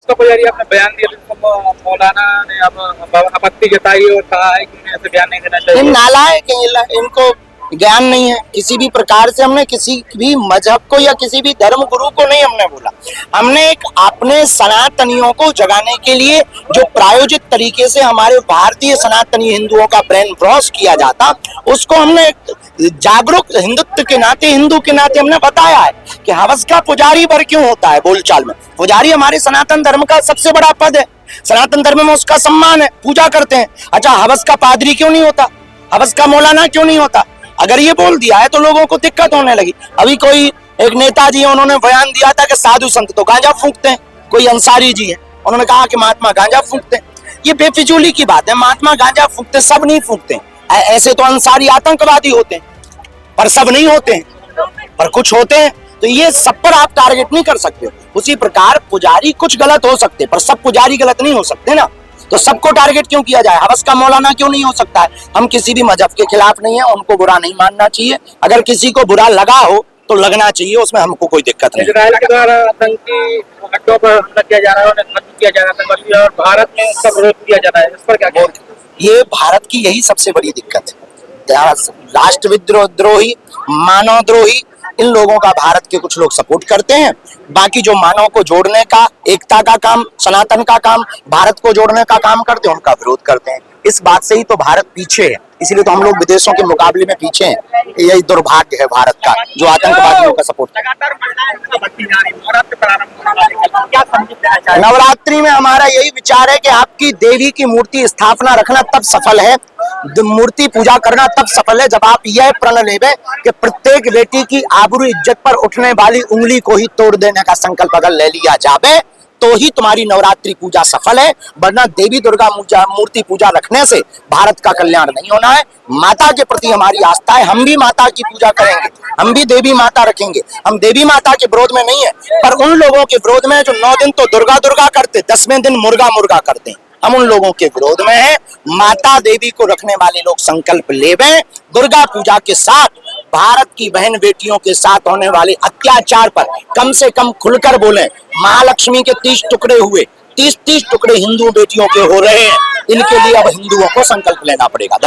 उसका पुजारी आपने बयान दिया तो मौलाना ने अब आपत्ति जताई और कहा है कि ऐसे बयान नहीं देना चाहिए। इन नालायक हैं, इनको ज्ञान नहीं है किसी भी प्रकार से। हमने किसी भी मजहब को या किसी भी धर्म गुरु को नहीं हमने बोला। हमने एक अपने सनातनियों को जगाने के लिए जो प्रायोजित तरीके से हमारे भारतीय सनातनी हिंदुओं का ब्रेन वॉश किया जाता, उसको हमने जागरूक हिंदुत्व के नाते, हिंदू के नाते हमने बताया है कि हवस का पुजारी वर क्यों होता है। बोलचाल में पुजारी हमारे सनातन धर्म का सबसे बड़ा पद है, सनातन धर्म में उसका सम्मान है, पूजा करते हैं। अच्छा, हवस का पादरी क्यों नहीं होता, हवस का मौलाना क्यों नहीं होता? अगर ये बोल दिया है तो लोगों को दिक्कत होने लगी। अभी कोई एक नेताजी है, उन्होंने बयान दिया था कि साधु संत तो गांजा फूंकते हैं। कोई अंसारी जी है, उन्होंने कहा कि महात्मा गांजा फूंकते हैं। ये बेफिजूली की बात है, महात्मा गांजा फूंकते, सब नहीं फूंकते। ऐसे तो अंसारी आतंकवादी होते हैं, पर सब नहीं होते हैं, पर कुछ होते हैं। तो ये सब पर आप टारगेट नहीं कर सकते। उसी प्रकार पुजारी कुछ गलत हो सकते, पर सब पुजारी गलत नहीं हो सकते ना। तो सबको टारगेट क्यों किया जाए? हवस का मौलाना क्यों नहीं हो सकता है? हम किसी भी मजहब के खिलाफ नहीं है, उनको बुरा नहीं मानना चाहिए। अगर किसी को बुरा लगा हो तो लगना चाहिए, उसमें हमको कोई दिक्कत नहीं। इजराइल के द्वारा आतंकी अड्डों पर हमला किया जा रहा है, उन्हें खत्म किया जा रहा है और भारत में उसका विरोध किया जा रहा है, इस पर क्या कहते हैं? ये भारत की यही सबसे बड़ी दिक्कत है। राष्ट्रविद्रोही, मानवद्रोही, इन लोगों का भारत के कुछ लोग सपोर्ट करते हैं। बाकी जो मानव को जोड़ने का, एकता का काम, सनातन का काम, भारत को जोड़ने का काम करते हैं, उनका विरोध करते हैं। इस बात से ही तो भारत पीछे है, इसलिए तो हम लोग विदेशों के मुकाबले में पीछे हैं। यही दुर्भाग्य है भारत का, जो आतंकवादियों का सपोर्ट करता है। नवरात्रि में हमारा यही विचार है कि आपकी देवी की मूर्ति स्थापना रखना तब सफल है, मूर्ति पूजा करना तब सफल है, जब आप यह प्रण लेवे कि प्रत्येक बेटी की आबरू इज्जत पर उठने वाली उंगली को ही तोड़ देने का संकल्प अगर ले लिया जावे तो ही तुम्हारी नवरात्रि पूजा सफल है। वरना देवी दुर्गा मूर्ति पूजा रखने से भारत का कल्याण नहीं होना है। माता के प्रति हमारी आस्था है, हम भी माता की पूजा करेंगे, हम भी देवी माता रखेंगे। हम देवी माता के विरोध में नहीं है, पर उन लोगों के विरोध में जो 9 दिन तो दुर्गा दुर्गा करते, 10वें दिन मुर्गा मुर्गा करते हैं, हम उन लोगों के विरोध में हैं। माता देवी को रखने वाले लोग संकल्प लेवें, दुर्गा पूजा के साथ भारत की बहन बेटियों के साथ होने वाले अत्याचार पर कम से कम खुलकर बोलें। महालक्ष्मी के 30 टुकड़े हुए, 30 टुकड़े हिंदू बेटियों के हो रहे हैं, इनके लिए अब हिंदुओं को संकल्प लेना पड़ेगा।